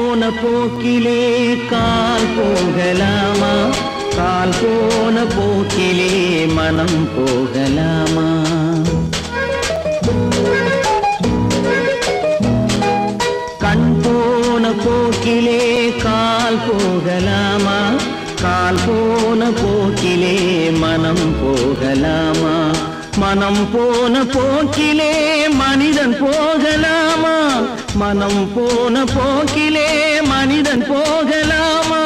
போன போக்கிலே கால் போகலாமா? கால் போன போக்கிலே மனம் போகலாமா? கண் போன போக்கிலே கால் போகலாமா? கால் போன போக்கிலே மனம் போகலாமா? மனம் போன போக்கிலே மனிதன் போகலாமா? மனம் போன போக்கிலே மனிதன் போகலாமா?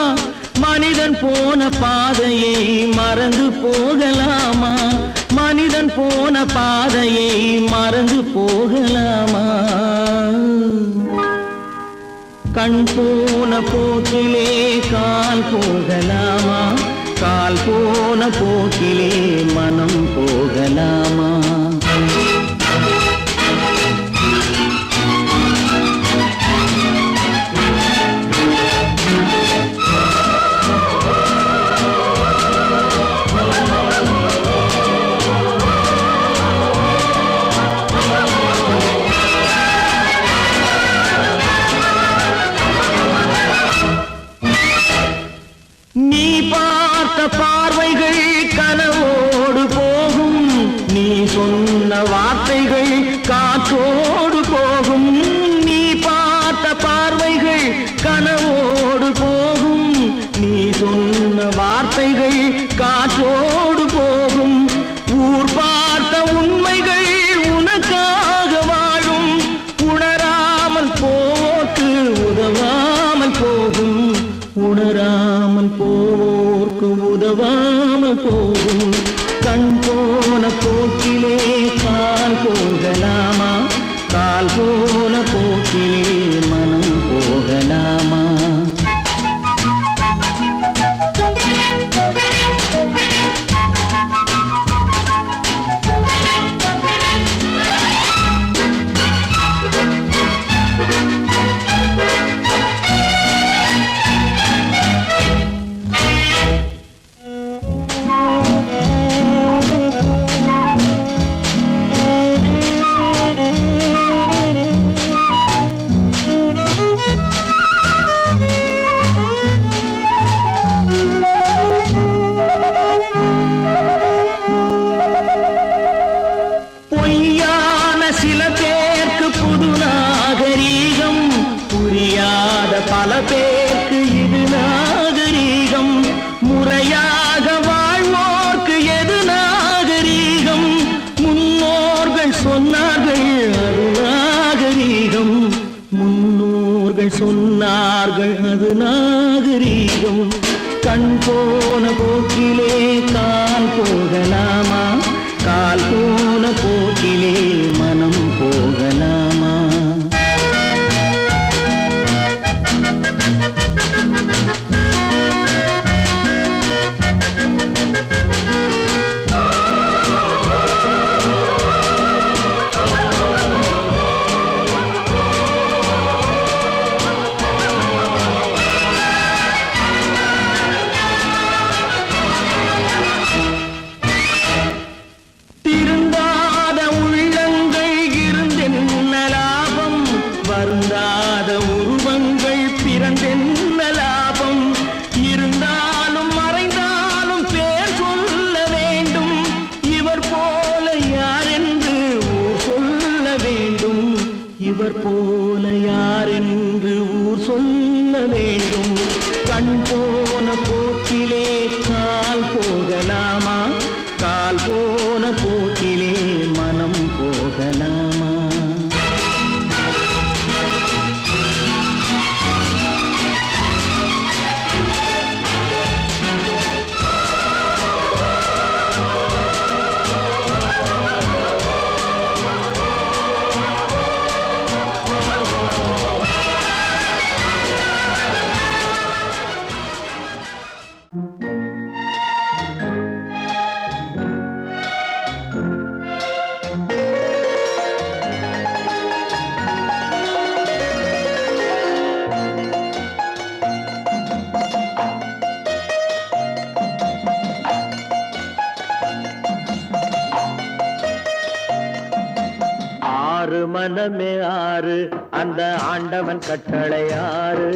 மனிதன் போன பாதையை மறந்து போகலாமா? மனிதன் போன பாதையை மறந்து போகலாமா? கண் போன போக்கிலே கால் போகலாமா? கால் போன போக்கிலே மனம் போகலாமா? நீ பார்த்த பார்வைகள் கனவோடு போகும், நீ சொன்ன வார்த்தைகள் காற்றோடு போகும். நீ பார்த்த பார்வைகள் கனவோடு போகும், நீ சொன்ன வார்த்தைகள் காற்றோடு போகும். ஊர் பார்த்த உண்மைகள் உனக்காக வாழும், உணராமல் போக்கு உதவாமல் போகும். உணராமல் போர்க்கு உதவாமல் போகும். கண் போன போக்கிலே கால் போகலாமா? கால் போன போக்கிலே மனம் போகலாமா? பொய்யான சில பேருக்கு புது நாகரீகம், புரியாத பல பேருக்கு இது நாகரீகம். முறையாக வாழ்வோர்க்கு எது நாகரீகம்? முன்னோர்கள் சொன்னார்கள் அது நாகரீகம். முன்னோர்கள் சொன்னார்கள் அது நாகரீகம். கண் போன போக்கிலே கால் போகலாமா? கால் போன போக்கிலே மனம் போகலாமா? திருந்தாத உள்ளங்கள் இருந்தென்ன லாபம்? வருந்தாத உருவங்கள் பிறந்தென்ன லாபம்? இருந்தாலும் மறைந்தாலும் பேர் சொல்ல வேண்டும். இவர் போல யாரென்று ஊர் சொல்ல வேண்டும். இவர் போல யாரென்று ஊர் சொல்ல வேண்டும். கண் போன போக்கிலே கால் போகலாமா? கால் போன போக்கிலே மனம் போகலாமா? ஆறு மனமே ஆறு அந்த ஆண்டவன் கட்டளை ஆறு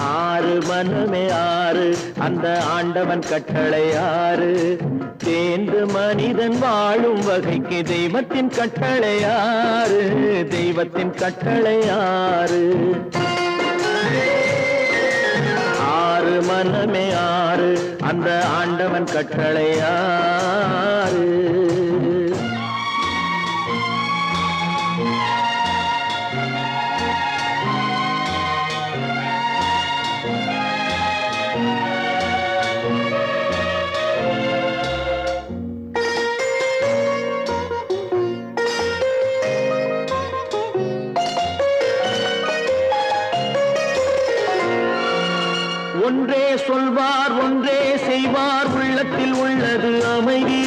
ஆறு மனமே ஆறு அந்த ஆண்டவன் கட்டளை ஆறு தேர்ந்து மனிதன் வாழும் வகைக்கு தெய்வத்தின் கட்டளை ஆறு தெய்வத்தின் கட்டளை ஆறு ஆறு மனமே ஆறு அந்த ஆண்டவன் கட்டளை ஆறு ஒன்றே சொல்வார் ஒன்றே செய்வார் உள்ளத்தில் உள்ளது அமைதி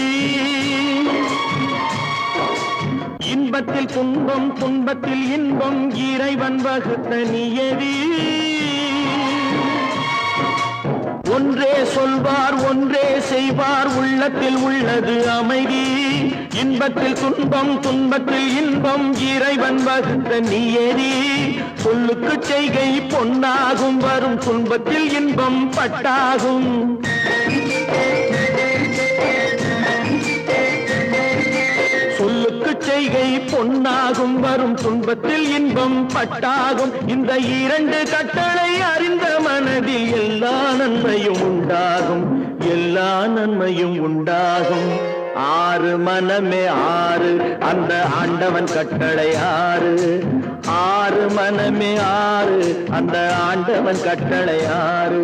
இன்பத்தில் துன்பம் துன்பத்தில் இன்பம் இறைவன் வகுத்த நியதி ஒன்றே சொல்வார் ஒன்றே செய்வார் உள்ளத்தில் உள்ளது அமைதி இன்பத்தில் துன்பம் துன்பத்தில் இன்பம் இறைவன் வகுத்த நியதி சொல்லுக்கு செய்கை பொன்னாகும் வரும் துன்பத்தில் இன்பம் பட்டாகும் சொல்லுக்கு செய்கை பொன்னாகும் வரும் துன்பத்தில் இன்பம் பட்டாகும் இந்த இரண்டு கட்டளை அறிந்த மனதில் எல்லா நன்மையும் உண்டாகும் எல்லா நன்மையும் உண்டாகும் ஆறு மனமே ஆறு அந்த ஆண்டவன் கட்டளை ஆறு ஆறு மனமே ஆறு அந்த ஆண்டவன் கட்டளை ஆறு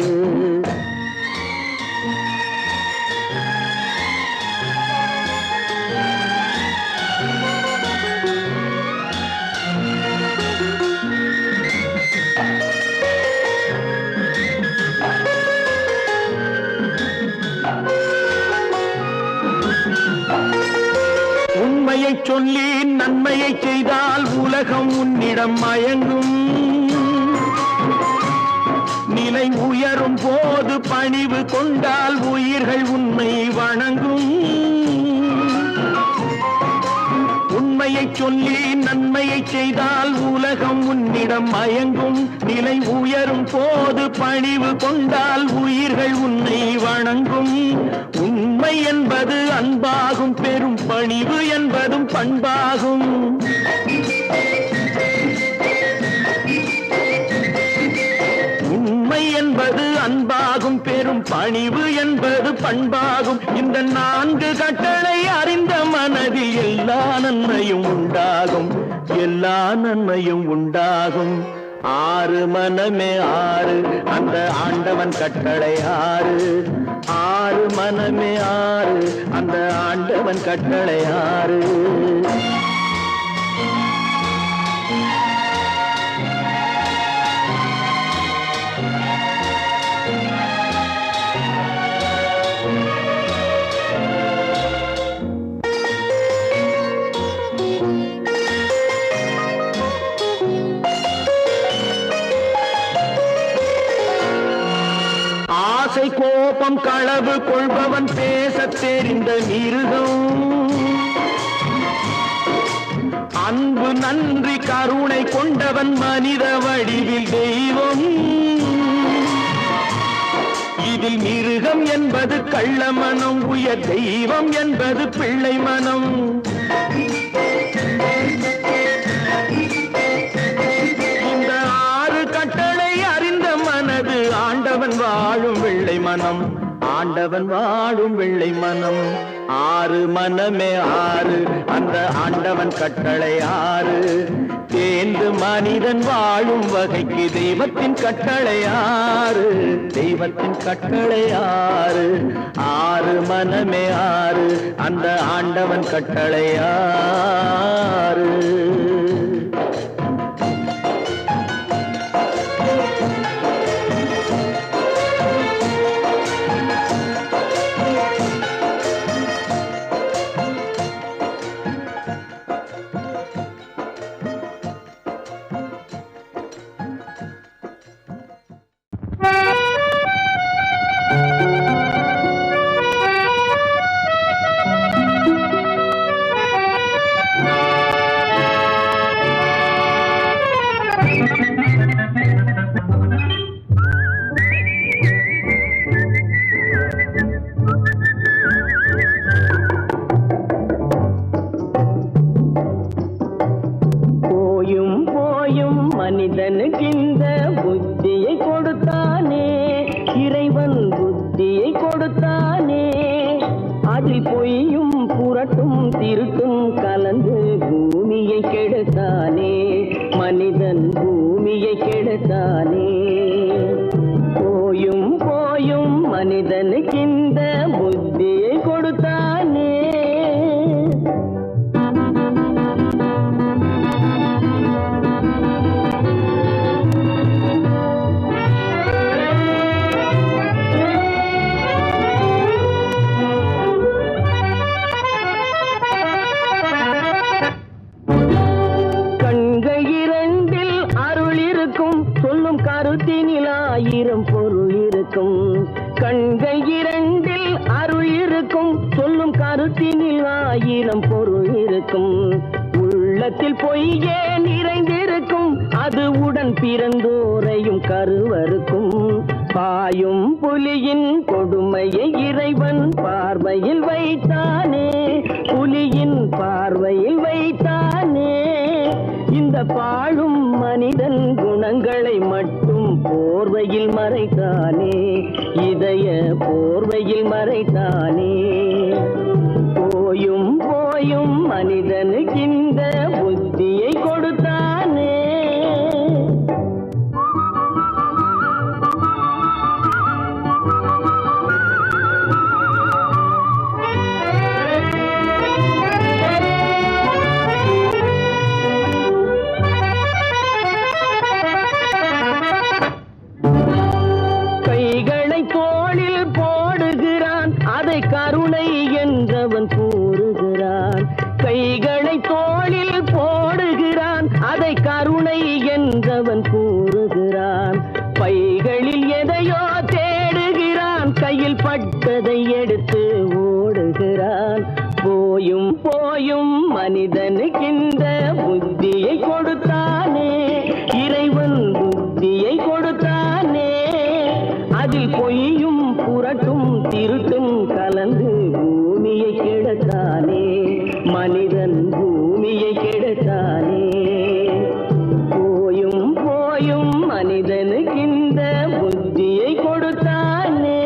உண்மையை சொல்லி நன்மையை செய்தால் உலகம் உன்னிடம் மயங்கும் நிலை உயரும் போது பணிவு கொண்டால் உயிர்கள் உன்னை வணங்கும் உண்மையை சொல்லி நன்மையை செய்தால் உலகம் உன்னிடம் மயங்கும் நிலை உயரும் போது பணிவு கொண்டால் உயிர்கள் உன்னை வணங்கும் உண்மை என்பது அன்பாகும் பெரும் பணிவு என்பதும் பண்பாகும் உண்மை என்பது அன்பாகும் பெரும் பணிவு என்பது பண்பாகும் இந்த நான்கு கட்டளை அறிந்த மனதில் எல்லா நன்மையும் உண்டாகும் எல்லா நன்மையும் உண்டாகும் ஆறு மனமே ஆறு அந்த ஆண்டவன் கட்டளை ஆறு ஆறு மனமே ஆறு அந்த ஆண்டவன் கட்டளை ஆறு ஆசை கோபம் களவு கொள்பவன் பேசத் தெரிந்த மிருகம் அன்பு நன்றி கருணை கொண்டவன் மனித வடிவில் தெய்வம் இதில் மிருகம் என்பது கள்ள மனம் உயர் தெய்வம் என்பது பிள்ளை மனம் இந்த ஆறு கட்டளை அறிந்த மனது ஆண்டவன் வாழும் வெள்ளை மனம் ஆண்டவன் வாழும் வெள்ளை மனம் ஆறு மனமே ஆறு அந்த ஆண்டவன் கட்டளை ஆறு தேர்ந்து மனிதன் வாழும் வகைக்கு தெய்வத்தின் கட்டளை ஆறு தெய்வத்தின் கட்டளை ஆறு ஆறு மனமே ஆறு அந்த ஆண்டவன் கட்டளை ஆறு புத்தியை கொடுத்தானே, இறைவன் புத்தியை கொடுத்தானே. அதில் பொய்யும் புரட்டும் திருட்டும் கலந்து பூமியை கெடுத்தானே, மனிதன் பூமியை கெடுத்தானே. போயும் போயும் மனிதனுக்கு இந்த புத்தியை கொடுத்தானே. கருத்தினில் ஆயிரம் பொருள் இருக்கும், கண்கள் இரண்டில் அருள் இருக்கும். சொல்லும் கருத்தினில் ஆயிரம் பொருள் இருக்கும். உள்ளத்தில் பொய்யே நிறைந்திருக்கும், அது உடன் பிறந்தோரையும் கருவருக்கும். பாயும் புலியின் கொடுமையை இறைவன் பார்வையில் வைத்தானே, புலியின் பார்வையில் வைத்தானே. இந்த பாழும் மனிதன் குணங்களை மட்டும் போர்வையில் மறைத்தானே, இதய போர்வையில் மறைத்தானே. போயும் போயும் மனிதனுக்கு இந்த புத்தியை கொடுத்தானே. கருணை என்றவன் கூறுகிறான், கைகளை தோளில் போடுகிறான். அதை கருணை என்றவன் கூறுகிறான். பைகளில் எதையோ தேடுகிறான், கையில் பட்டதை எடுத்து ஓடுகிறான். போயும் போயும் மனிதனுக்கு இந்த புத்தியை கொடுத்தானே, இறைவன் புத்தியை கொடுத்தானே. அதில் பொய்யும் புரட்டும் திருட்டும் கலந்து பூமியை கெடுத்தானே, மனிதன் பூமியை கெடுத்தானே. போயும் போயும் மனிதனுக்கு இந்த புத்தியை கொடுத்தானே.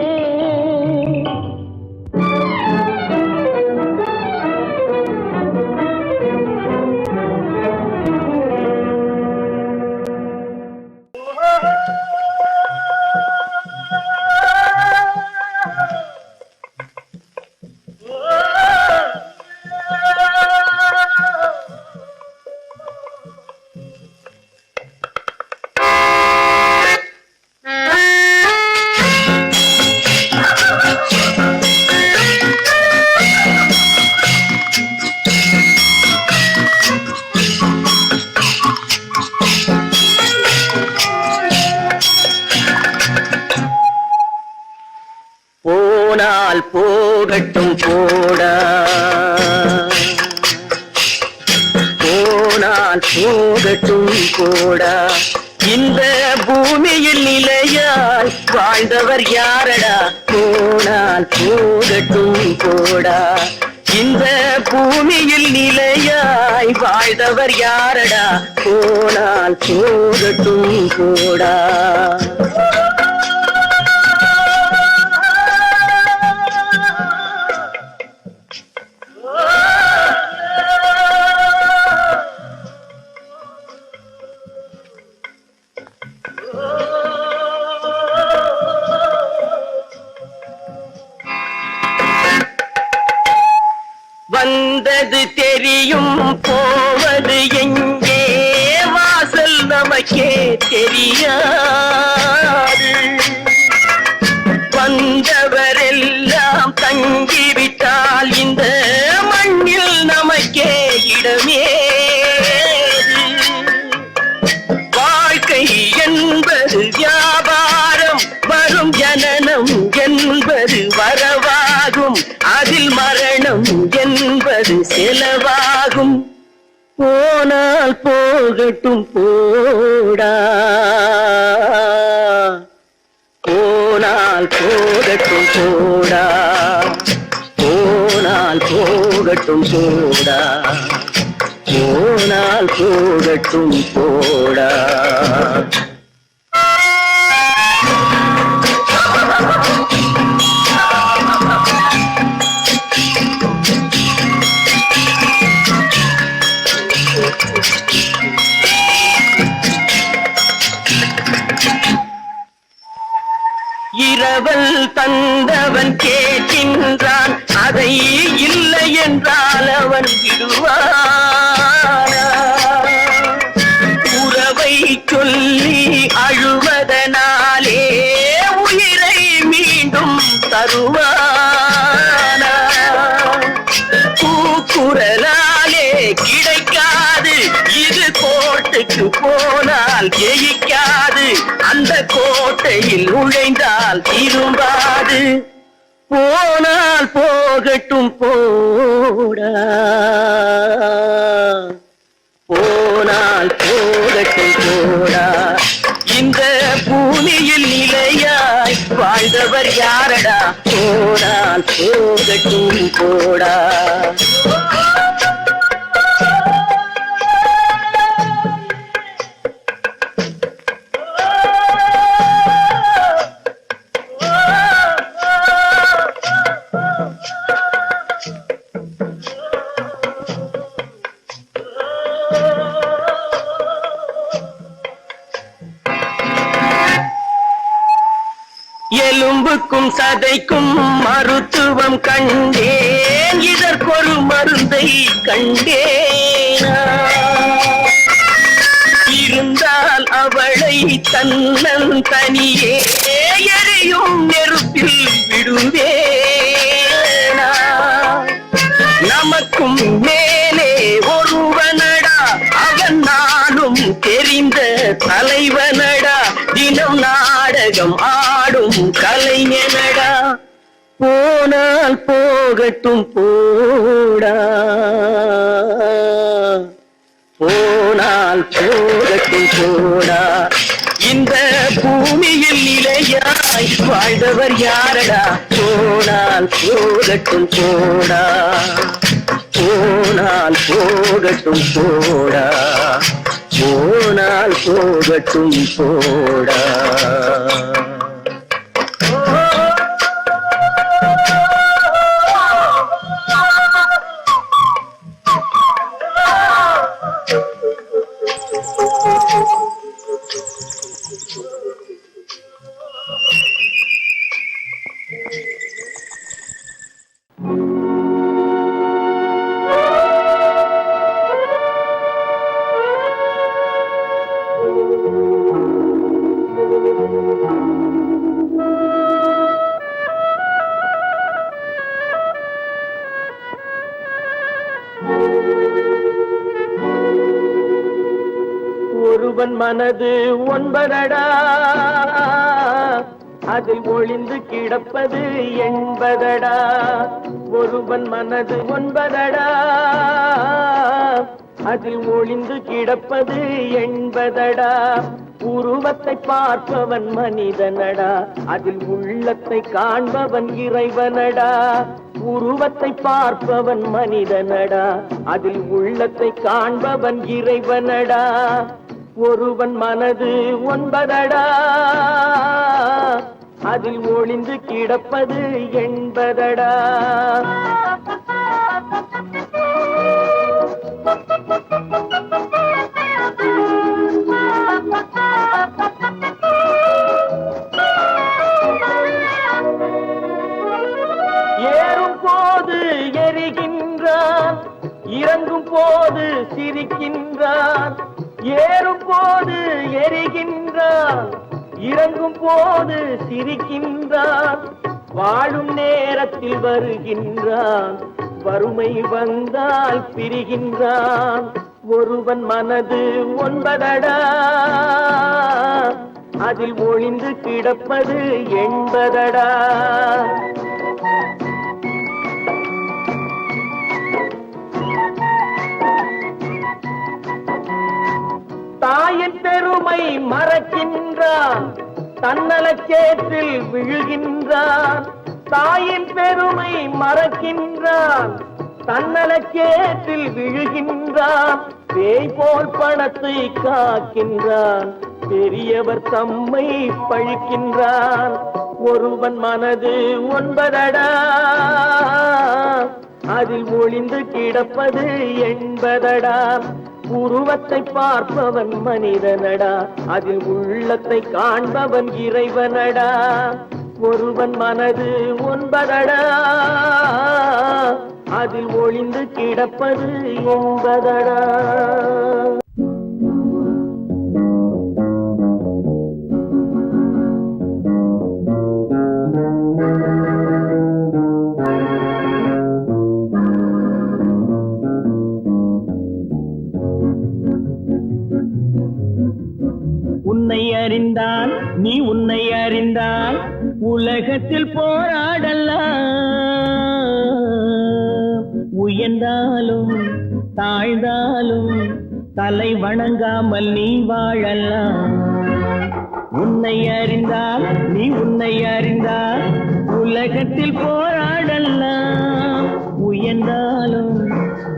போனால் போகட்டும் போடா, போனால் போகட்டும் போடா. இந்த பூமியில் நிலையால் வாழ்ந்தவர் யாரடா, போனால் போகட்டும் போடா. இந்த பூமியில் நிலையாய் வாழ்ந்தவர் யாரடா, போனால் போகட்டும் போடா. வந்தது தெரியும் போவது எங்கே, வாசல் நமக்கே தெரியாது. வந்தவரெல்லாம் தங்கிவிட்டால் இந்த மண்ணில் நமக்கே இடமே. வாழ்க்கை என்பது வியாபாரம், வரும் ஜனனம் என்பது வரவாகும், அதில் மரணம் என்பது செலவாகும். போனால் போகட்டும் போடா, போனால் போகட்டும் போடா, போனால் போகட்டும் போடா, போனால் போகட்டும் போடா. இரவல் தந்தவன் கேட்கின்றான், அதை இல்லை என்றால் அவன் விடுவானா? உறவை சொல்லி அழுவதனாலே உயிரை மீண்டும் தருவானா? கூக்குரலாலே கிடைக்காது, இது கோட்டைக்கு போனால் ஜெயிக்காது, அந்த கோட்டையில் நுழைந்தால் திரும்பாது. போனால் போகட்டும் போடா, போனால் போகட்டும் போடா. இந்த பூமியில் நிலையாய் வாழ்ந்தவர் யாரடா? போனால் போகட்டும் போடா. எலும்புக்கும் சதைக்கும் மருத்துவம் கண்டேன், இதற்கொரு மருந்தை கண்டேனா? இருந்தால் அவளை தன்னன் தனியே எரியும் நெருப்பில் விடுவேனா? நமக்கும் மேலே ஒருவனடா, அவன் நானும் தெரிந்த தலைவனடா, தினம் நாடகம் ஆடும் கலைஞனடா. போனால் போகட்டும் போடா, போனால் போகட்டும் போடா. இந்த பூமியில் நிலையாய் வாழ்ந்தவர் யாரடா? போனால் போகட்டும் போடா, போனால் போகட்டும் போடா, போனால் போகட்டும் போடா. ஒருவன் மனது ஒன்பதடா, அதில் ஒளிந்து கிடப்பது என்பதடா. ஒருவன் மனது ஒன்பதடா, அதில் ஒளிந்து கிடப்பது என்பதடா. உருவத்தை பார்ப்பவன் மனிதனடா, அதில் உள்ளத்தை காண்பவன் இறைவனடா. உருவத்தை பார்ப்பவன் மனிதனடா, அதில் உள்ளத்தை காண்பவன் இறைவனடா. ஒருவன் மனது ஒன்பதடா, அதில் ஒளிந்து கிடப்பது என்பதடா. ஏறும் போது எரிகின்றான், இறங்கும் போது சிரிக்கின்றான். ஏறும் போது எரிகின்றான், இறங்கும் போது சிரிக்கின்றான். வாழும் நேரத்தில் வருகின்றான், வறுமை வந்தால் பிரிகின்றான். ஒருவன் மனது ஒன்பதடா, அதில் ஒளிந்து கிடப்பது என்பதடா. தாயின் பெருமை மறக்கின்றான், தன்னலச்சேற்றில் விழுகின்றான். தாயின் பெருமை மறக்கின்றான், தன்னலச்சேற்றில் விழுகின்றான். பேய் போல் பணத்தை காக்கின்றான், பெரியவர் தம்மை பழிக்கின்றான். ஒருவன் மனது ஒன்பதடா, அதில் ஒளிந்து கிடப்பது என்பதடா. உருவத்தை பார்ப்பவன் மனிதனடா, அதில் உள்ளத்தை காண்பவன் இறைவனடா. ஒருவன் மனது ஒன்பதடா, அதில் ஒளிந்து கிடப்பது என்பதடா. உன்னை அறிந்தால் நீ உன்னை அறிந்தால் உலகத்தில் போராடலாம், உயர்ந்தாலும் தாழ்ந்தாலும் தலை வணங்காமல் நீ வாழலாம். உன்னை அறிந்தால் நீ உன்னை அறிந்தால் உலகத்தில் போராடலாம், உயர்ந்தாலும்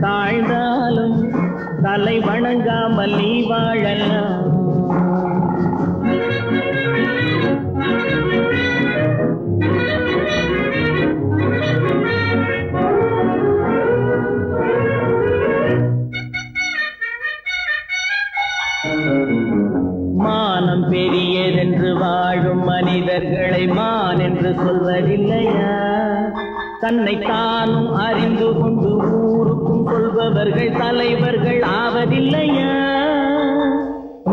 தாழ்ந்தாலும் தலை வணங்காமல் நீ வாழலாம். மானம் பெரியதென்று வாழும் மனிதர்களை மான் என்று சொல்வதில்லையா? தன்னை தானும் அறிந்து கொண்டு ஊருக்கும் சொல்பவர்கள் தலைவர்கள் ஆவதில்லையா?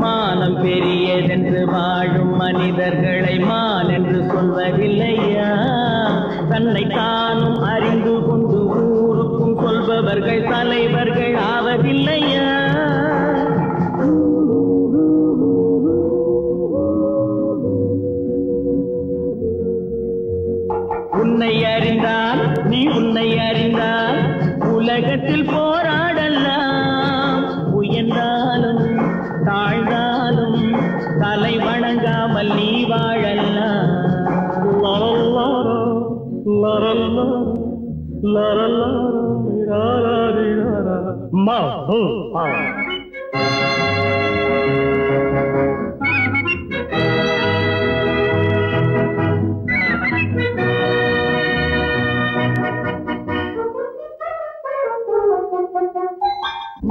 மானம் பெரியதென்று வாழும் மனிதர்களை மான் என்று சொல்வதில்லையா? தன்னை தானும் அறிந்து கொண்டு ஊருக்கும் சொல்பவர்கள் தலைவர்கள் ஆவதில்லையா? உன்னை அறிந்தால் நீ உன்னை அறிந்தால் உலகத்தில் போராடலாம், உயர்ந்தாலும் தாழ்ந்தாலும் தலை வணங்காமல் நீ வாழலாம்.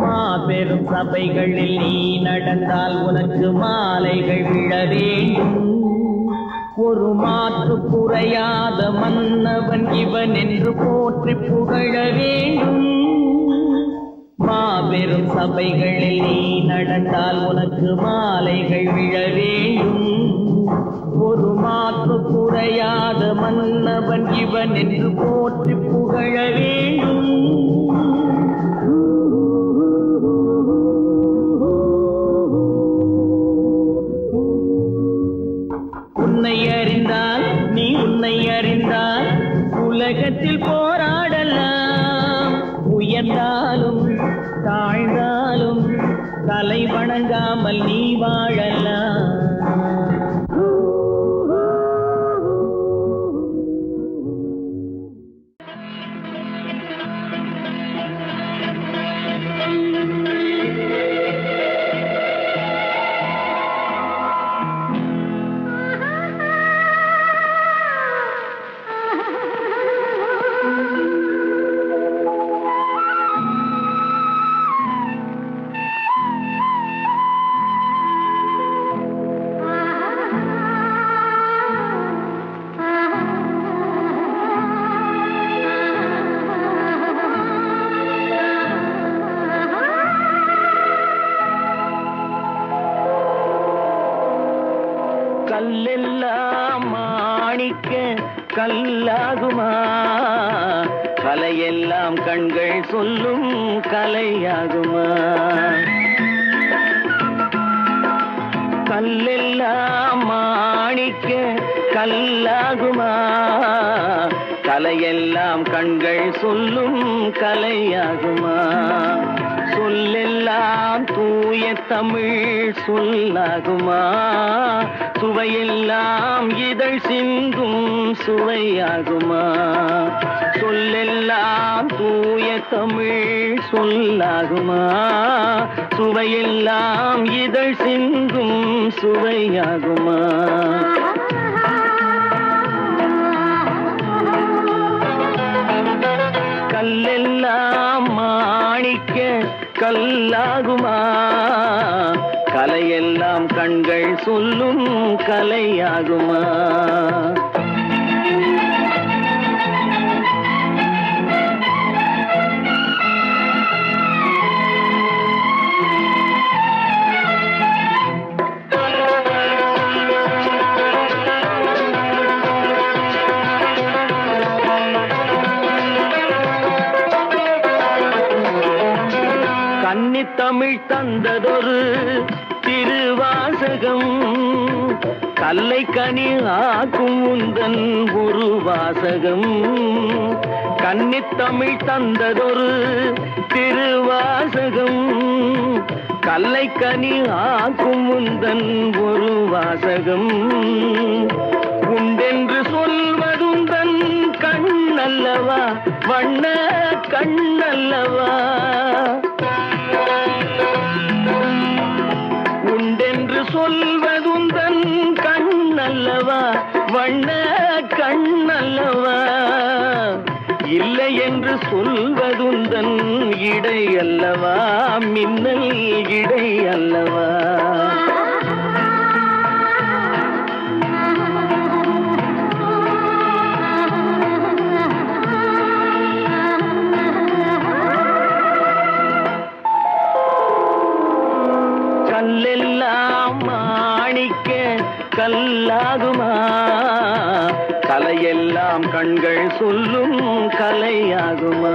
மாபெரும் சபைகளில் நீ நடந்தால் உனக்கு மாலைகள் விழ வேண்டும். ஒரு மாற்று குறையாத மன்னவன் இவன் என்று போற்றி புகழ வேண்டும். மாபெரும் சபைகளில் நீ நடந்தால் உனக்கு மாலைகள் விழ வேண்டும். ஒரு மாற்று குறையாத மன்னவன் இவன் என்று போற்றி புகழ வேண்டும். உன்னை அறிந்தால் நீ உன்னை அறிந்தால் உலகத்தில் போராடலாம், உயர்ந்தாலும் தாழ்ந்தாலும் தலை வணங்காமல் நீ வாழலாம். கல்லெல்லாம் மாணிக்க கல்லாகுமா, கலையெல்லாம் கண்கள் சொல்லும் கலையாகுமா? கல்லெல்லாம் மாணிக்க கல்லாகுமா, கலையெல்லாம் கண்கள் சொல்லும் கலையாகுமா? சொல்லெல்லாம் தூய தமிழ் சொல்லாகுமா, சுவையெல்லாம் இதழ் சிந்தும் சுவையாகுமா? சொல்லெல்லாம் தூய தமிழ் சொல்லாகுமா, சுவையெல்லாம் இதழ் சிந்தும் சுவையாகுமா? கல்லெல்லாம் மாணிக்க கல்லாகுமா, கலையெல்லாம் கண்கள் சொல்லும் கலையாகுமா? தந்ததொரு திருவாசகம் கல்லை கனி ஆக்கும் உந்தன் ஒரு வாசகம் கன்னித்தமிழ் தந்ததொரு திருவாசகம் கல்லை கனி ஆக்கும் உந்தன் ஒரு வாசகம் உண்டென்று சொல்வதுந்தன் கண்ணல்லவா வண்ண கண்ணல்லவா உண்டென்று சொல்வதுந்தன் கண்ணல்லவா வண்ண கண்ணல்லவா இல்லை என்று சொல்வதுந்தன் இடை அல்லவா மின்னல் இடை அல்லவா கல்லெல்லாம் மாணிக்க கல்லாகுமா கலையெல்லாம் கண்கள் சொல்லும் கலையாகுமா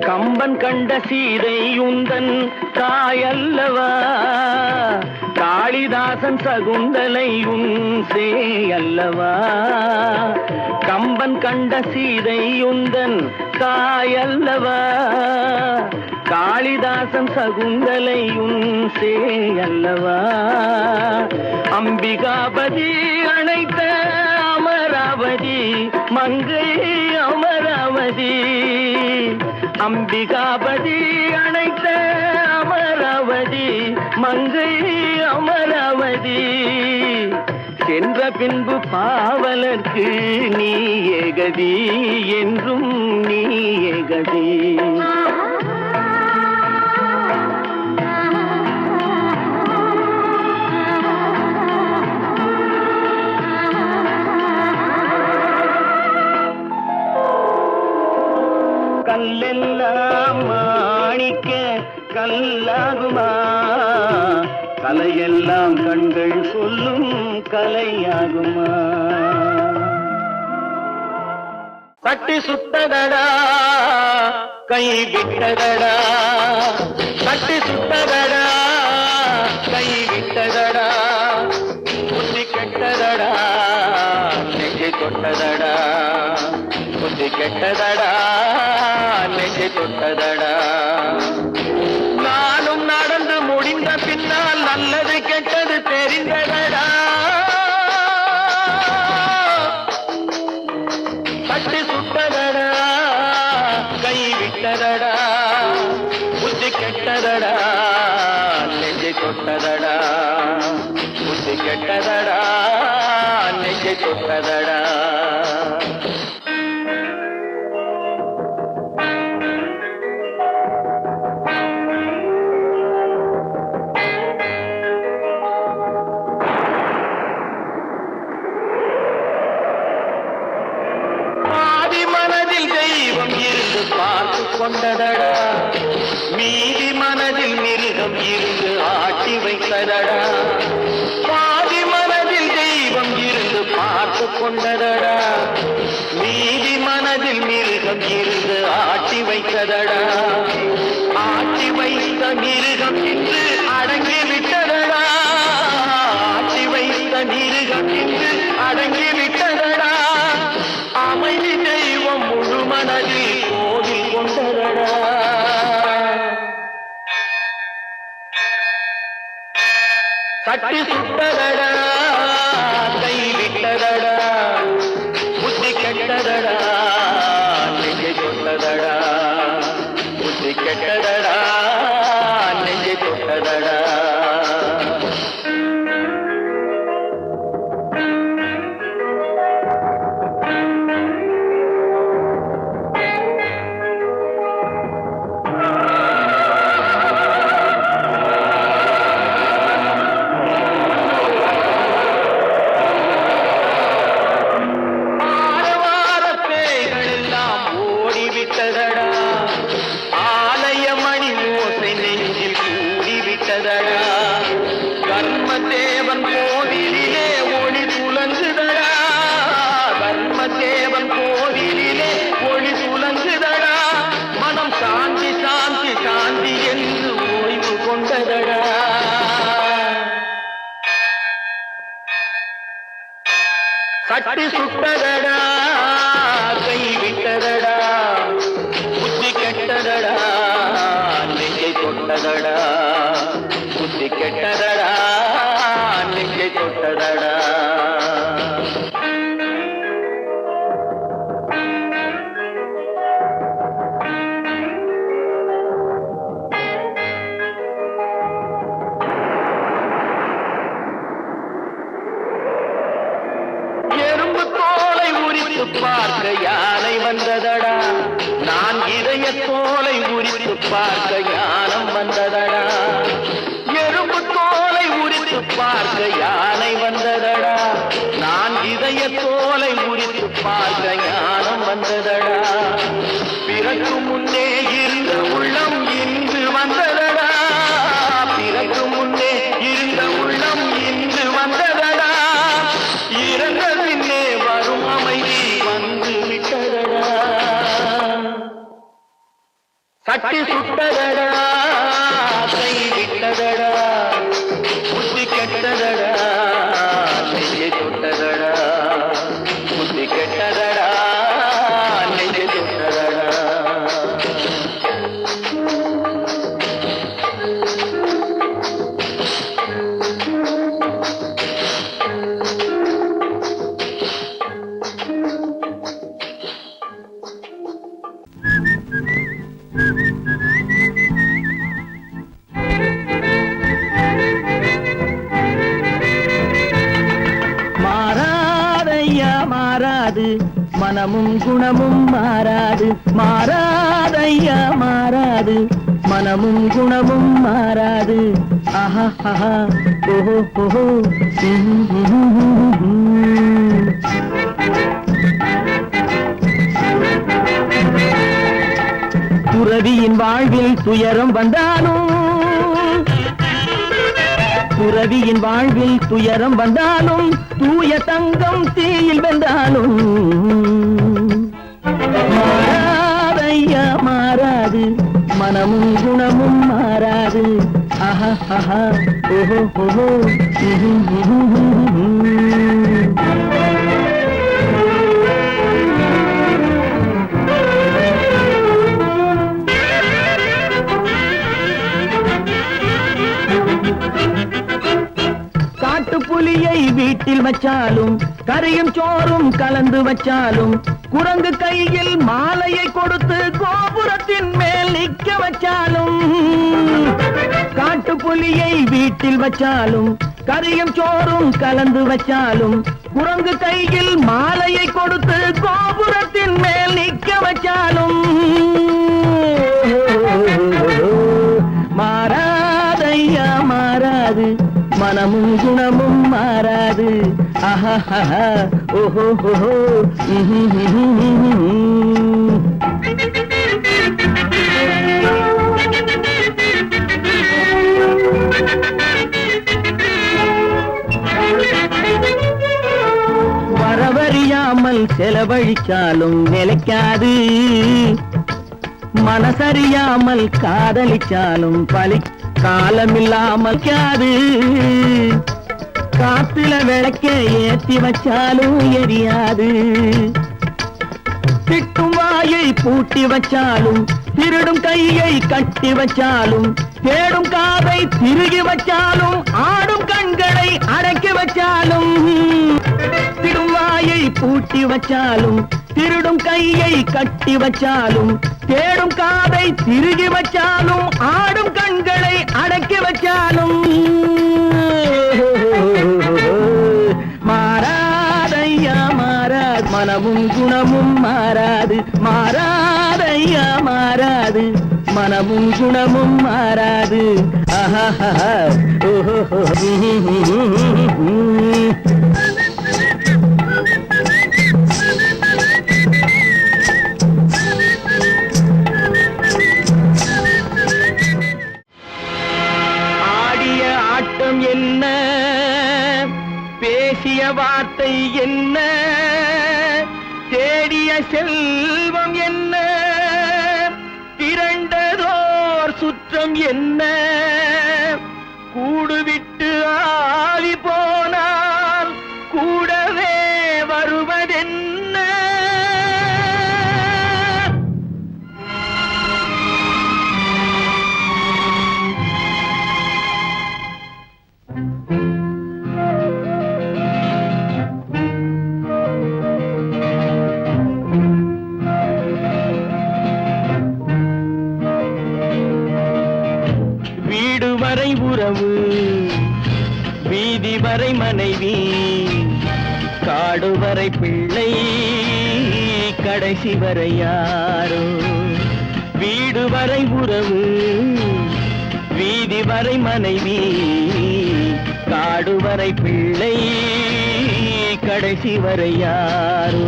கம்பன் கண்ட சீதை உந்தன் தாயல்லவா காளிதாசன் சகுந்தலை உன் சேயல்லவா கம்பன் கண்ட சீதை உந்தன் தாயல்லவா காளிதாசன் சகுந்தலை உன் சேயல்லவா அம்பிகாபதி அணைத்த அமராவதி மங்கை அமராவதி அம்பிகாபதி அணைத்த அமராவதி மங்கை அமராவதி சென்ற பின்பு பாவலர்க்கு நீ ஏகதி என்றும் நீ ஏகதி கல்லெல்லாம் மாணிக்க கல்லாகுமா கலையெல்லாம் கண்கள் சொல்லும் கலையாகுமா தட்டி சுட்டதடா கை விட்டதடா தட்டி சுட்டதடா கை விட்டதடா புத்தி கெட்டதடா நெஞ்சை தொட்டதடா புத்தி கெட்டதடா நெஞ்சை தொட்டதடா நானும் நடந்து முடிந்த பின்னால் நல்லது கெட்டது தெரிந்ததடா தட்டி சுட்டதடா கை விட்டதடா புத்தி கெட்டதடா நெஞ்சை தொட்டதடா புத்தி கெட்டதடா நெஞ்சை தொட்டதடா பார்த்து கொண்டதடா மீதி மனதில் மிருகம் இருந்து ஆட்டி வைத்ததடா பாதி மனதில் தெய்வம் இருந்து பார்த்து கொண்டதடா மீதி மனதில் மிருகம் இருந்து ஆட்டி வைத்ததடா ஆட்டி வைத்த மிருகம் இன்று அடங்கி விட்டதடா ஆட்டி வைத்த மிருகம் இன்று அடங்கி விட்டதடா அமைதி தெய்வம் முழு மனதில் கோவில் கொண்டதடா தட்டி சுட்டதடா கை விட்டதடா புத்தி கெட்டதடா நெஞ்சை தொட்டதடா புத்தி கெட்டதடா நெஞ்சை தொட்டதடா கட்டி சுட்டதடா கை விட்டதடா புத்தி கெட்டதடா நெஞ்சை தொட்டதடா புத்தி கெட்டதடா நெஞ்சை தொட்டதடா பார்க்க யானை வந்ததடா நான் இதய தோலை உரித்து பார்க்க ஞானம் வந்ததடா எறும்பு தோலை உரித்து பார்க்க யானை வந்ததடா நான் இதய தோலை உரித்து பார்க்க ஞானம் வந்ததடா பிறகு முன்னே இருந்த உள்ளம் இன்று வந்ததடா பிறகு முன்னே இருந்த உள்ளம் இன்று வந்ததடா இறந்த பின்னே வரும் அமைதி கட்டி சுட்டதடா கை விட்டதடா புத்தி கெட்டதடா நெஞ்சை தொட்டதடா புத்தி கெட்டதடா நெஞ்சை தொட்டதடா மனமும் குணமும் மாறாது மாறாதையா மாறாது மனமும் குணமும் மாறாது ஆஹா ஆஹா ஓஹோ ஓஹோ துறவியின் வாழ்வில் துயரம் வந்தாலும் துறவியின் வாழ்வில் துயரம் வந்தாலும் தூய தங்கம் தீயில் வென்றாலும் மாறாதையா மாறாது மனமும் குணமும் மாறாது ஆஹா ஆஹா ஓஹோ ஓஹோ புலியை வீட்டில் வச்சாலும் கறியும் சோறும் கலந்து வச்சாலும் குரங்கு கையில் மாலையை கொடுத்து கோபுரத்தின் மேல் நிற்க வச்சாலும் காட்டு புலியை வீட்டில் வச்சாலும் கறியும் சோறும் கலந்து வச்சாலும் குரங்கு கையில் மாலையை கொடுத்து கோபுரத்தின் மேல் நிற்க வச்சாலும் மாறாதையா மாறாது மனமும் குணமும் மாறாது ஆஹா ஆஹா ஓஹோ ஓஹோ வரவறியாமல் செலவழிச்சாலும் நிலைக்காது மனசறியாமல் காதலிச்சாலும் பலி காலமில்லாமல் காது காத்துல விளக்க ஏத்தி வச்சாலும் எரியாது திட்டும் வாயை பூட்டி வச்சாலும் திருடும் கையை கட்டி வச்சாலும் தேடும் காதை திருகி வச்சாலும் ஆடும் கண்களை அடக்கி வச்சாலும் திடும் வாயை பூட்டி வச்சாலும் திருடும் கையை கட்டி வச்சாலும் தேடும் காதை திருகி வச்சாலும் ஆடும் கண்களை அடக்கி வச்சாலும் மாறாதையா மாறாது மனமும் குணமும் மாறாது மாறாதையா மாறாது மனமும் குணமும் மாறாது ஆஹா ஓஹோ என்ன பேசிய வார்த்தை என்ன தேடிய செல்வம் என்ன திரண்டதோர் சுற்றம் என்ன கூடுவிட்டு ஆவி போனால் கூடவே வரும் வரை உறவு, வீதி வரை மனைவி, காடு வரை பிள்ளை, கடைசி வரை யாரோ. வீடு வரை உறவு, வீதி வரை மனைவி, காடு வரை பிள்ளை, கடைசி வரை யாரோ.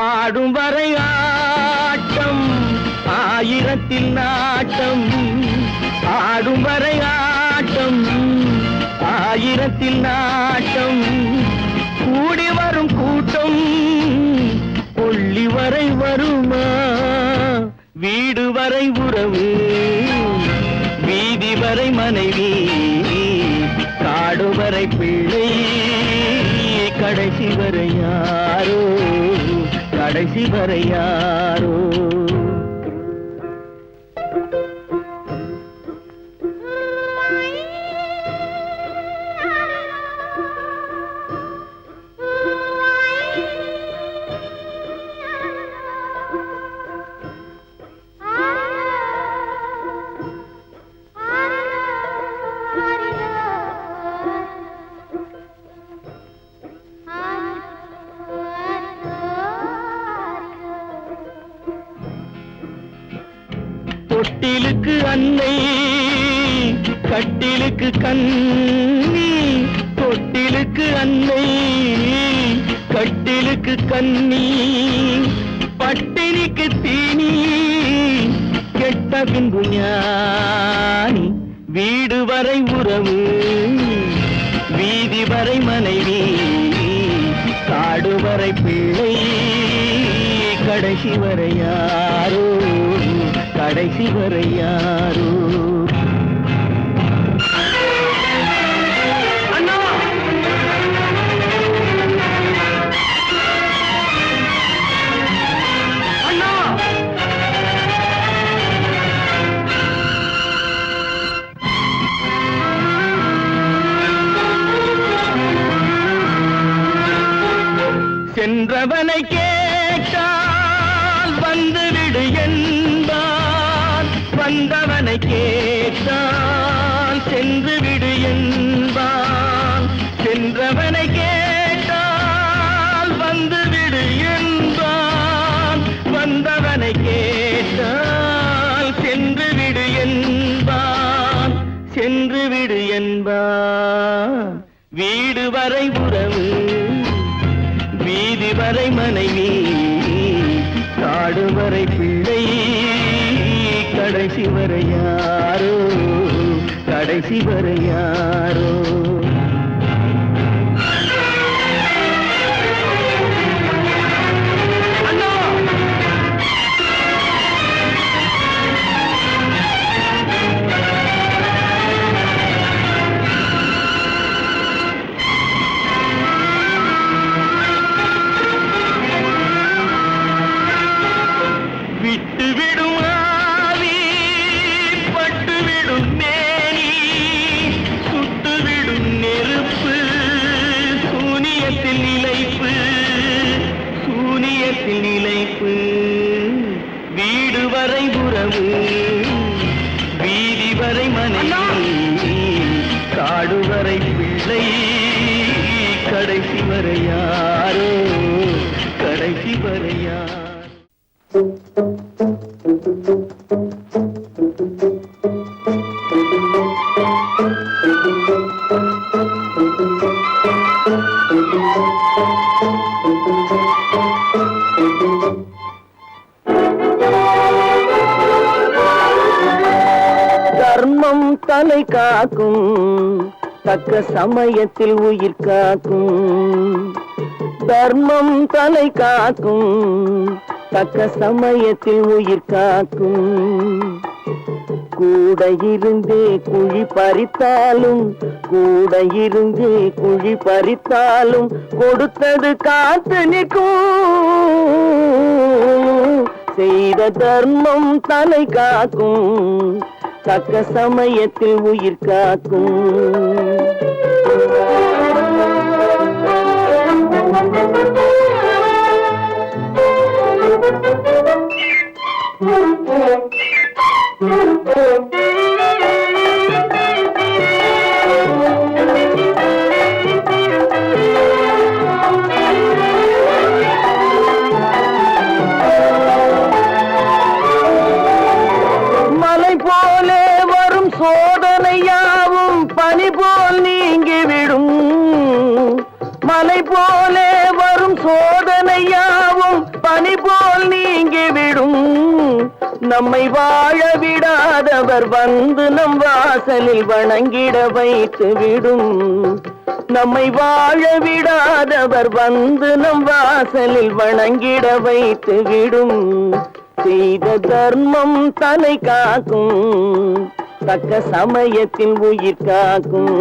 ஆடும் வரை ஆட்டம், ஆயிரத்தில் நாட்டம். ஆடும் வரை ஆட்டம், ஆயிரத்தில் நாட்டம். கூடி வரும் கூட்டம் கொள்ளி வரை வருமா. வீடு வரை உறவு, வீதி வரை மனைவி, காடு வரை பிள்ளை, கடைசி வரை யாரோ, கடைசி வரை யாரோ. தொட்டிலுக்கு அன்னை, கட்டிலுக்கு கண்ணி. தொட்டிலுக்கு அன்னை, கட்டிலுக்கு கண்ணி. பட்டினிக்கு தீனி, கெட்ட பின்பு ஞானி. வீடு வரை உறவு, வீதி வரை மனைவி, காடு வரை பிள்ளை, கடைசி வரை யாரோ, கடைசி வரை யாரோ. அண்ணா, அண்ணா, சென்றவனை கேட்டால் வந்துவிடு என்பான், வந்தவனை கேட்டால் சென்று விடு என்பான். சென்றவனை கேட்டால் வந்துவிடு என்பான், வந்தவனை கேட்டால் சென்று விடு என்பான், சென்று விடு என்பான். வீடு வரை உறவு, வீதி வரை மனைவி, காடு வரை பிள்ளை, கடைசி வரை யாரோ, கடைசி வரை யாரோ. விட்டுவிடும் ஆவி, பட்டுவிடும் மேனி, சுட்டுவிடும் நெருப்பு, சூனியத்தில் நிலைப்பு, சூனியத்தில் நிலைப்பு. வீடு வரை உறவு, வீதி வரை மனைவி, காடு வரை பிள்ளை, கடைசி வரை யாரோ, கடைசி வரை யாரோ. தர்மம் தலை காக்கும், தக்க சமயத்தில் உயிர் காக்கும். தர்மம் தலை காக்கும், தக்க சமயத்தில் உயிர் காக்கும். கூட இருந்தே குழி பறித்தாலும், கூட இருந்தே குழி பறித்தாலும், கொடுத்தது காத்து நிற்கும். செய்த தர்மம் தலை காக்கும், தக்க சமயத்தில் உயிர் காக்கும். மலை போலே வரும் சோதனையாவும் பனி போல் நீங்கிவிடும். மலை போலே வரும் சோதனையாவும் பனி போல் நீங்கிவிடும். நம்மை வாழ விடாதவர் வந்து நம் வாசலில் வணங்கிட வைத்து விடும். நம்மை வாழ விடாதவர் வந்து நம் வாசலில் வணங்கிட வைத்து விடும். செய்த தர்மம் தலை காக்கும், தக்க சமயத்தில் உயிர் காக்கும்.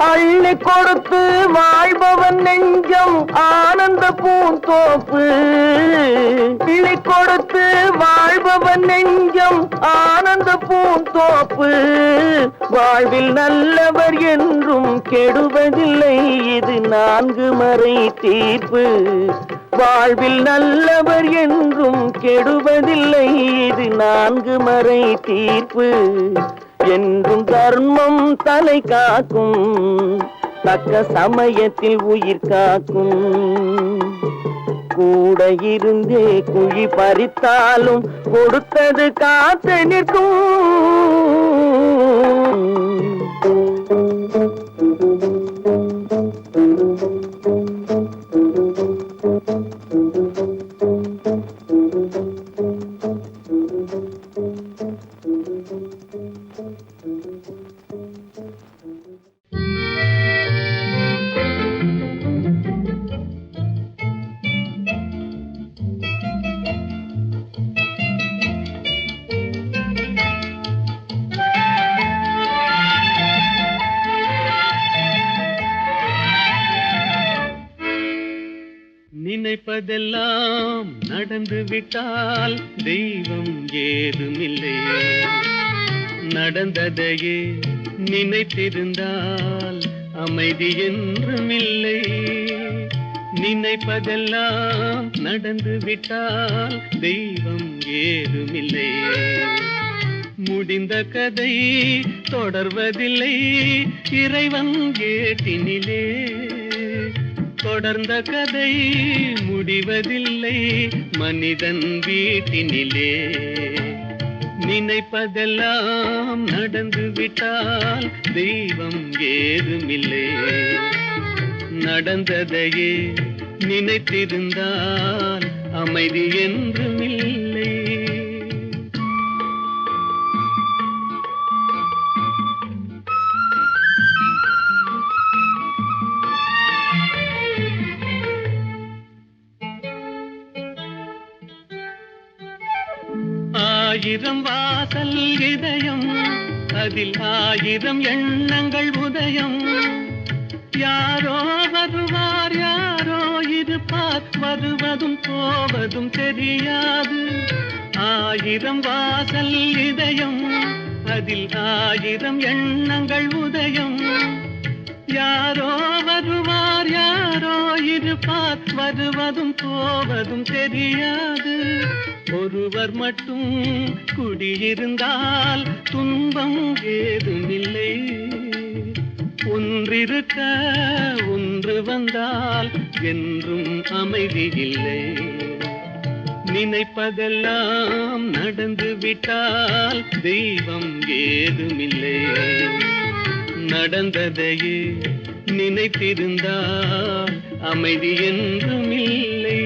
அள்ளி கொடுத்து வாழ்பவன் நெஞ்சம் ஆனந்த பூந்தோப்பு. அள்ளி கொடுத்து வாழ்பவன் நெஞ்சம் ஆனந்த பூந்தோப்பு. வாழ்வில் நல்லவர் என்றும் கெடுவதில்லை, இது 4 மறை தீர்ப்பு. வாழ்வில் நல்லவர் என்றும் கெடுவதில்லை, இது 4 மறை தீர்ப்பு. என்றும் தர்மம் தலை காக்கும், தக்க சமயத்தில் உயிர் காக்கும். கூட இருந்தே குழி பறித்தாலும் கொடுத்தது காத்து நிற்கும். நினைப்பதெல்லாம் நடந்து விட்டால் தெய்வம் ஏதுமில்லை. நடந்ததையே நினைத்திருந்தால் அமைதி என்றுமில்லை. நினைப்பதெல்லாம் நடந்து விட்டால் தெய்வம் ஏதுமில்லை. முடிந்த கதை தொடர்வதில்லை இறைவன் ஏட்டினிலே. தொடர்ந்த கதை முடிவதில்லை மனிதன் வீட்டினிலே. நினைப்பதெல்லாம் நடந்து விட்டால் தெய்வம் ஏதுமில்லை. நடந்ததையே நினைத்திருந்தால் அமைதி என்றுமில்லை. ஆயிரம் வாசல் இதயம், அதில் 1000 எண்ணங்கள் உதயம். யாரோ வருவார் யாரோ இருப்பார், வருவதும் போவதும் தெரியாது. 1000 வாசல் இதயம், அதில் 1000 எண்ணங்கள் உதயம். யாரோ வருவார் யாரோ இருப்பார், வருவதும் போவதும் தெரியாது. ஒருவர் மட்டும் குடியிருந்தால் துன்பம் ஏதுமில்லை. ஒன்றிருக்க ஒன்று வந்தால் என்றும் அமைதி இல்லை. நினைப்பதெல்லாம் நடந்து விட்டால் தெய்வம் ஏதுமில்லை. நடந்ததையே நினைத்திருந்தால் அமைதி என்றுமில்லை.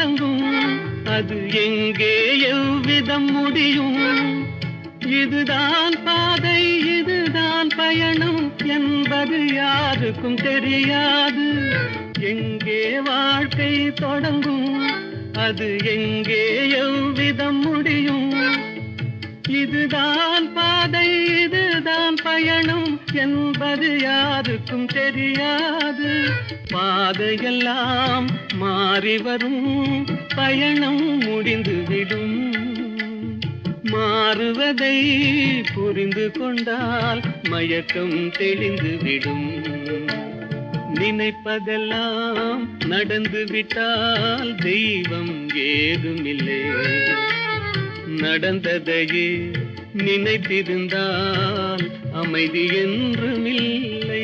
தொடங்கும், அது எங்கே எவ்விதம் முடியும்? இதுதான் பாதை, இதுதான் பயணம் என்பது யாருக்கும் தெரியாது. எங்கே வாழ்க்கை தொடங்கும், அது எங்கே எவ்விதம் முடியும்? இதுதான் பாதை, இதுதான் பயணம் என்பது யாருக்கும் தெரியாது. பாதையெல்லாம் மாறி வரும், பயணம் முடிந்துவிடும். மாறுவதை புரிந்து கொண்டால் மயக்கம் தெளிந்துவிடும். நினைப்பதெல்லாம் நடந்துவிட்டால் தெய்வம் ஏதுமில்லை. நடந்ததையே நினைத்திருந்தால் அமைதி என்றுமில்லை.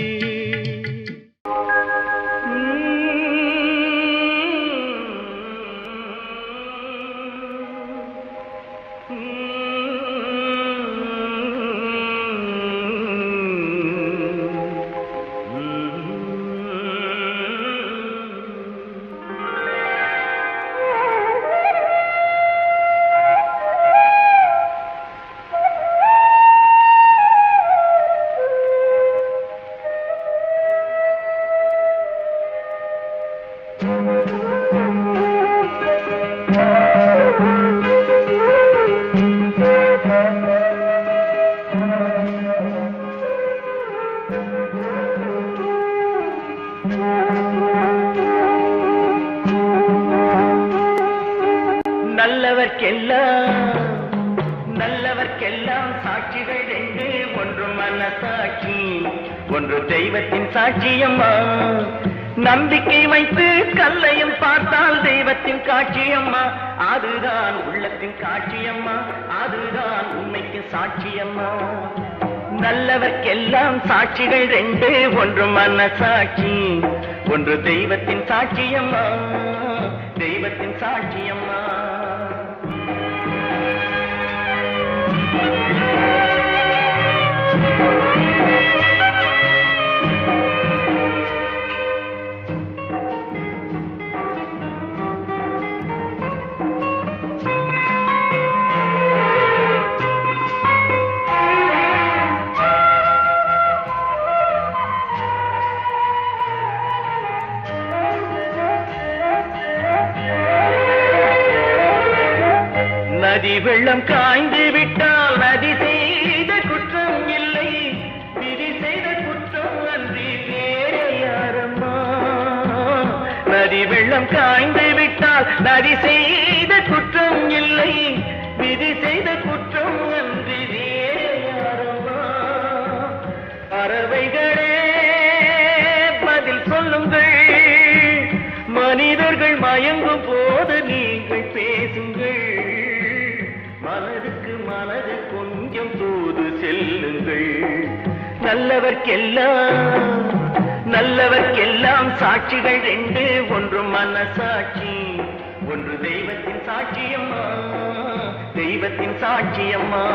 நல்லவர்க்கெல்லாம் சாட்சிகள் ரெண்டு, ஒன்று மனசாட்சி, ஒன்று தெய்வத்தின் சாட்சியம்மா. நம்பிக்கை வைத்து கல்லையும் பார்த்தால் தெய்வத்தின் காட்சியம்மா. அதுதான் உள்ளத்தின் காட்சியம்மா, அதுதான் உண்மைக்கு சாட்சியம்மா. நல்லவர்க்கெல்லாம் சாட்சிகள் ரெண்டு, ஒன்று மனசாட்சி, ஒன்று தெய்வத்தின் சாட்சியம்மா, தெய்வத்தின் சாட்சியம்மா. நதி வெள்ளம் காய்ந்து விட்டால் நதி செய்த குற்றம் இல்லை, விதி செய்த குற்றம் அன்றி வேறு யாரம்மா. நதி வெள்ளம் காய்ந்து விட்டால் நதி செய்த குற்றம் இல்லை, விதி செய்த குற்றம் அன்றி வேறு யாரம்மா. பறவைகளே பதில் சொல்லுங்கள், மனிதர்கள் மயங்கும் போது நீங்கள் பேசுங்கள். மனதுக்கு மனது கொஞ்சம் தூது செல்லுங்கள். நல்லவர்க்கெல்லாம் சாட்சிகள் ரெண்டு, ஒன்று மனசாட்சி, ஒன்று தெய்வத்தின் சாட்சியம்மா, தெய்வத்தின் சாட்சியம்மா.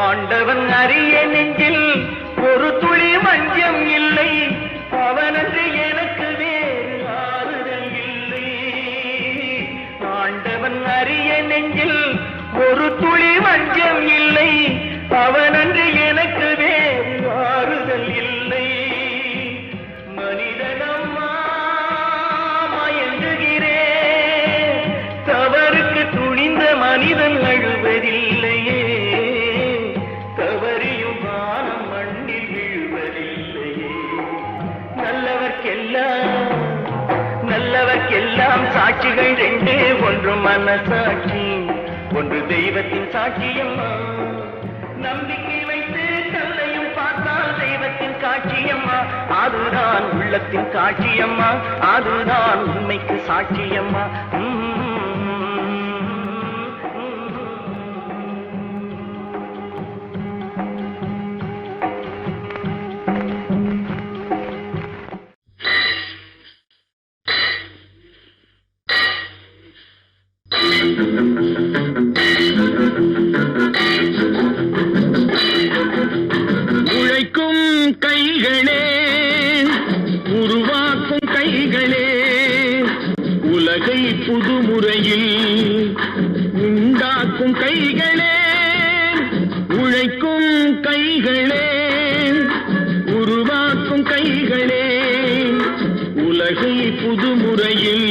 ஆண்டவன் அறிய நெஞ்சில் ஒரு துளி வஞ்சம் இல்லை, அவனன்று எனக்கு வேறு ஆறுதல் இல்லை. ஆண்டவன் அறிய நெஞ்சில் ஒரு துளி வஞ்சம் இல்லை, அவனன்று எனக்கு வேறு ஆறுதல் இல்லை. மனிதனம்மா மயங்குகிறேன், தவறுக்கு துணிந்த மனிதன் அழுவதில்லையே. நல்லவர்க்கெல்லாம் சாட்சிகள் ரெண்டு, ஒன்று மனசாட்சி, ஒன்று தெய்வத்தின் சாட்சியம்மா. நம்பிக்கை வைத்து கல்லையும் பார்த்தால் தெய்வத்தின் காட்சியம்மா. அதுதான் உள்ளத்தின் காட்சியம்மா, அதுதான் உண்மைக்கு சாட்சியம்மா. கைகளே உருவாக்கும் கைகளே உலகை புதுமுறையில் உண்டாக்கும் கைகளே உழைக்கும் கைகளே உருவாக்கும் கைகளே உலகை புதுமுறையில்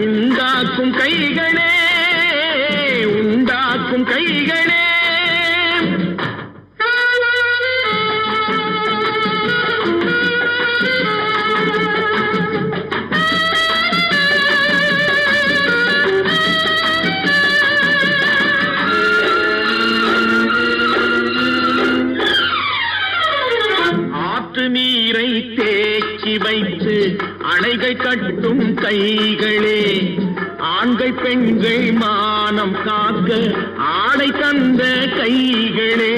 உண்டாக்கும் கைகளே உண்டாக்கும் கைகளே நீரை தேக்கி வைத்து அணைகள் கட்டும் கைகளே ஆண்கள் பெண்கள் மானம் காக்க ஆடை தந்த கைகளே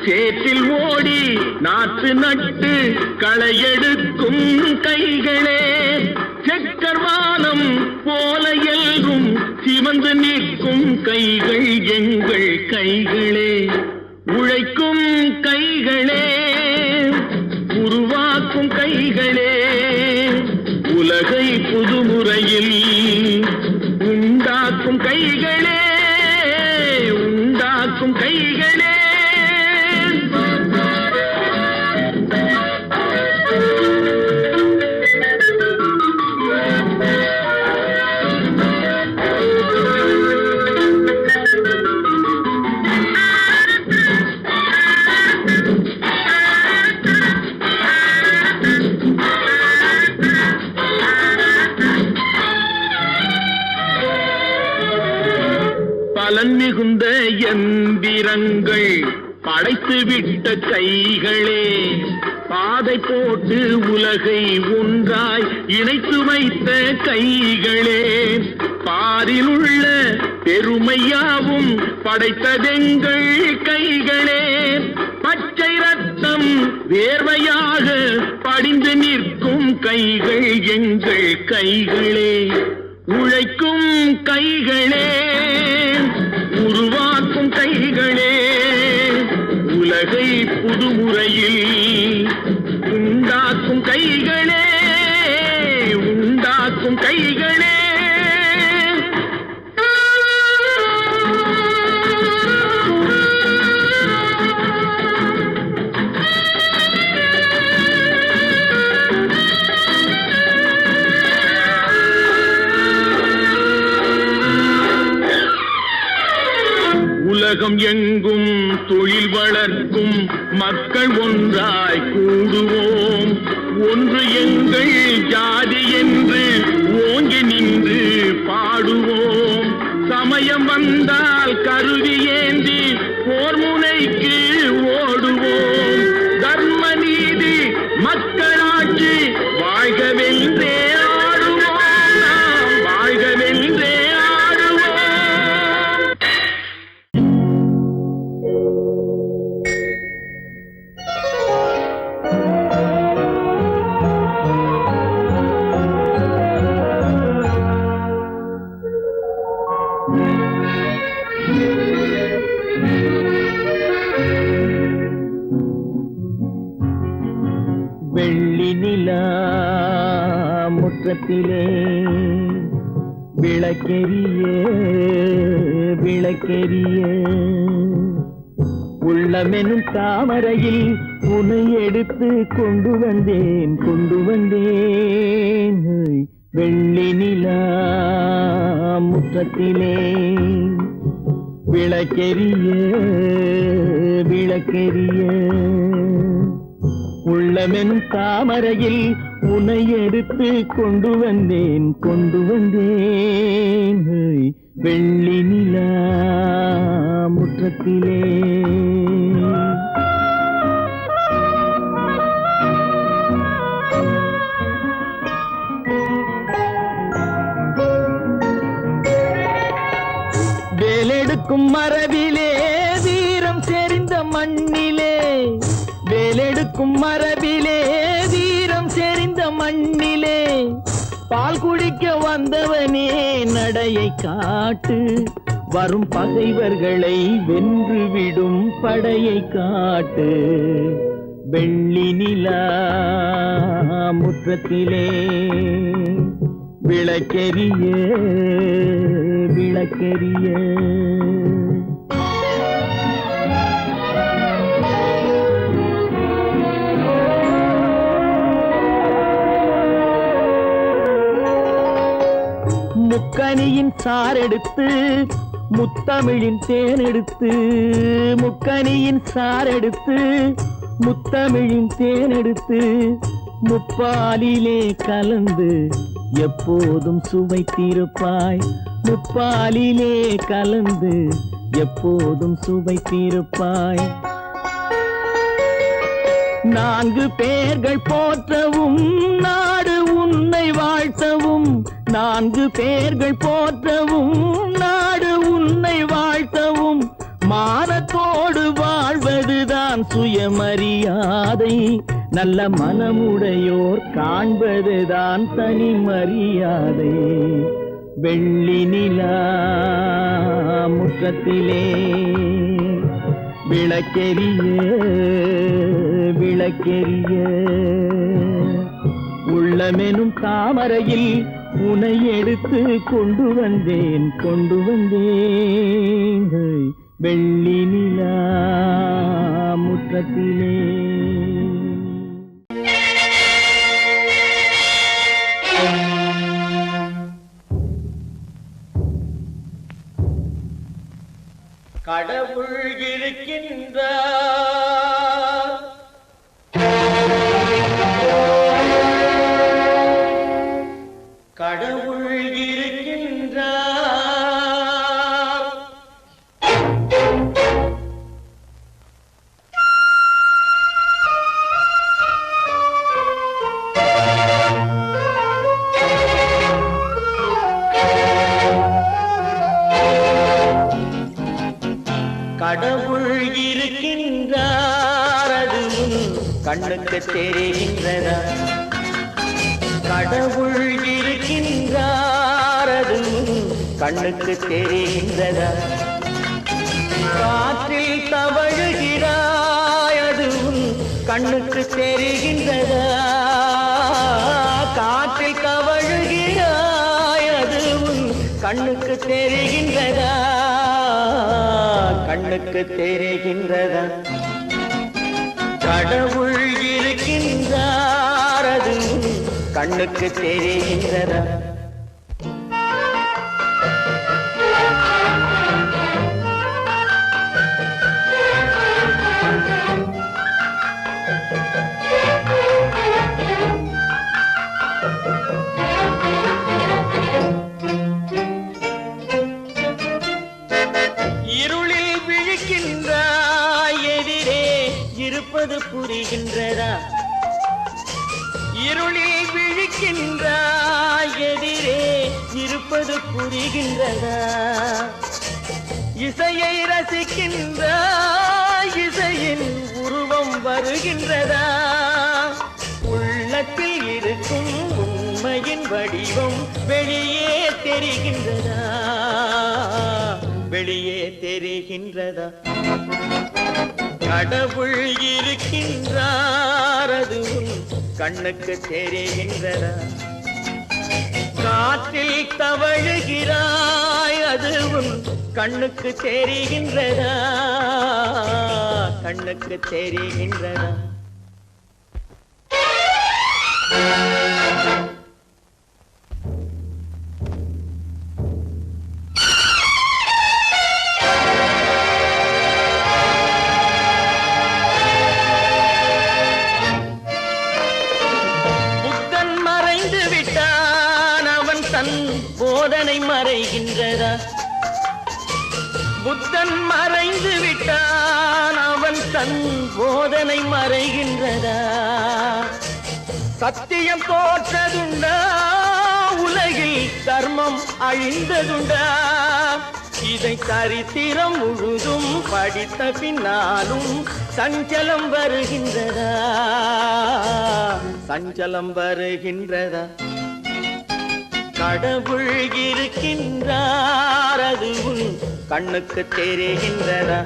சேற்றில் ஓடி நாற்று நட்டு களையெடுக்கும் கைகளே செக்கர்வானம் போல எல்லும் சிவந்து நிற்கும் கைகள் எங்கள் கைகளே உழைக்கும் கைகளே உருவாக்கும் கைகளே உலகை புதுமுறையில் உண்டாக்கும் கைகளே உண்டாக்கும் கைகளே பலன் மிகுந்த எந்திரங்கள் படைத்து விட்ட கைகளே பாதை போட்டு உலகை ஒன்றாய் இணைத்து வைத்த கைகளே பாரில் உள்ள பெருமையாவும் படைத்ததெங்கள் கைகளே பச்சை ரத்தம் வேர்வையாக படிந்து நிற்கும் கைகள் எங்கள் கைகளே உழைக்கும் கைகளே உருவாக்கும் கைகளே உலகை புதுமுறையில் உண்டாக்கும் கைகளே உண்டாக்கும் கைகளே உலகம் எங்கும் தொழில் வளர்க்கும் மக்கள் ஒன்றாய் கூடுவோம் ஒன்று எங்கள் ஜாதி என்று ஓங்கி நின்று பாடுவோம் சமயம் வந்தால் கருவி ஏந்தி போர் முனைக்கு ஓடுவோம் தர்ம நீதி மக்களாட்சி வாழ்கவென்றே ஆடுவோம் நாம் வாழ்கவென்றே வெள்ளி நிலா முற்றத்திலே விளக்கெரிய விளக்கெரிய உள்ளமெனும் தாமரையில் உன்னை எடுத்து கொண்டு வந்தேன் வெள்ளி நிலா முற்றத்திலே விளக்கெரிய விளக்கெரிய உள்ளமெனும் தாமரையில் உன்னை எடுத்து கொண்டு வந்தேன் வெள்ளி நிலா முற்றத்திலே வேலெடுக்கும் மரபிலே வீரம் செறிந்த மண்ணிலே வேலெடுக்கும் மரபிலே வீரம் செறிந்த மண்ணிலே பால் குடிக்க வந்தவனே நடையை காட்டு வரும் பகைவர்களை வென்றுவிடும் படையை காட்டு வெள்ளி நிலா முற்றத்திலே விளக்கெரிய விளக்கெரிய முக்கனியின் சாரெடுத்து முத்தமிழின் தேனெடுத்து முக்கனியின் சாரெடுத்து முத்தமிழின் தேனெடுத்து முப்பாலிலே கலந்து எப்போதும் சுவைத்திருப்பாய் முப்பாலிலே கலந்து எப்போதும் சுவைத்திருப்பாய் நான்கு பேர்கள் போற்றவும் நாடு உன்னை வாழ்த்தவும் நான்கு பேர்கள் போற்றவும் நாடு உன்னை வாழ்த்தவும் மானத்தோடு வாழ்வதுதான் சுயமரியாதை நல்ல மனமுடையோர் காண்பதுதான் தனி மரியாதை வெள்ளி நிலா முற்றத்திலே விளக்கெரிய விளக்கெரிய உள்ளமெனும் தாமரையில் உனை எடுத்து கொண்டு வந்தேன் வெள்ளி நிலா முற்றத்திலே கடவுள் இருக்கின்றார் கடவுள் இருக்கின்றார் கடவுள் இருக்கின்றார் அதுவும் கண்ணுக்கு தெரிகின்றதா கடவுள் இருக்கின்றார் அதுவும் கண்ணுக்கு தெரிகின்றதா காற்றில் தவழுகிறாய் அதுவும் கண்ணுக்கு தெரிகின்றதா காற்றில் தவழுகிறாய் அதுவும் கண்ணுக்கு தெரிகின்றதா கண்ணுக்கு தெரிகின்றதா கடவுள் இருக்கின்றார் அதுவும் கண்ணுக்கு தெரிகின்றதா இருளில் விழிக்கின்றாய் எதிரே இருப்பது புரிகின்றதா இருளில் விழிக்கின்றாய் எதிரே இருப்பது புரிகின்றதா இசையை ரசிக்கின்றாய் இசையின் உருவம் வருகின்றதா உள்ளத்தில் இருக்கும் உண்மையின் வடிவம் வெளியே தெரிகின்றதா வெளியே தெரிகின்றதா கடவுள் இருக்கின்றார் அதுவும் கண்ணுக்கு தெரிகின்றதா காற்றில் தவழுகிறாய் அதுவும் கண்ணுக்கு தெரிகின்றதா கண்ணுக்கு தெரிகின்றதா போதனை மறைகின்றதா புத்தன் மறைந்து விட்டான் அவன் தன் போதனை மறைகின்றதா சத்தியம் தோற்றதுண்டா உலகில் தர்மம் அழிந்ததுண்டா இதை சரித்திரம் முழுதும் படித்த பின்னாலும் சஞ்சலம் வருகின்றதா சஞ்சலம் வருகின்றதா கடவுள் இருக்கின்றார் அதுவும் கண்ணுக்கு தெரிகின்றதா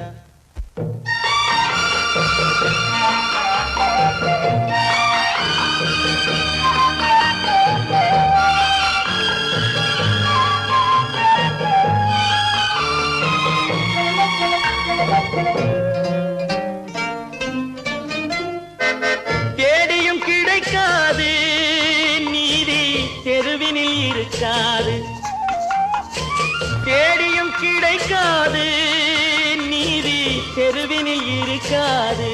இருக்காது, தேடியும் கிடைக்காது, நீதி தெருவினில் இருக்காது,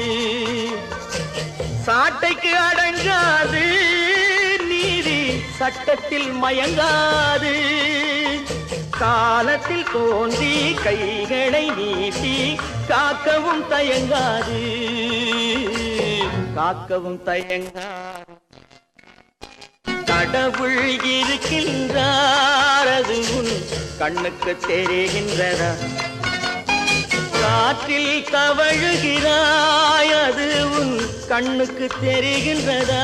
சாட்டைக்கு அடங்காது, நீதி சட்டத்தில் மயங்காது, காலத்தில் தோன்றி கைகளை நீட்டி காக்கவும் தயங்காது, காக்கவும் தயங்காது. கடவுள் இருக்கின்றார், அது உன் கண்ணுக்கு தெரிகின்றதா? காற்றில் தவழுகிறாய், அது உன் கண்ணுக்கு தெரிகின்றதா?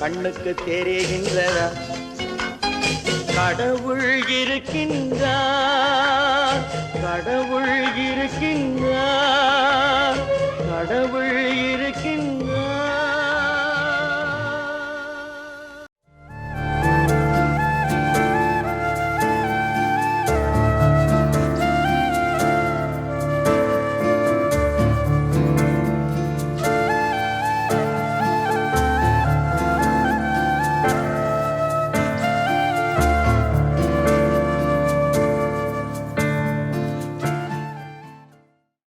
கண்ணுக்கு தெரிகின்றதா? கடவுள் இருக்கின்றார், கடவுள் இருக்கின்றார்.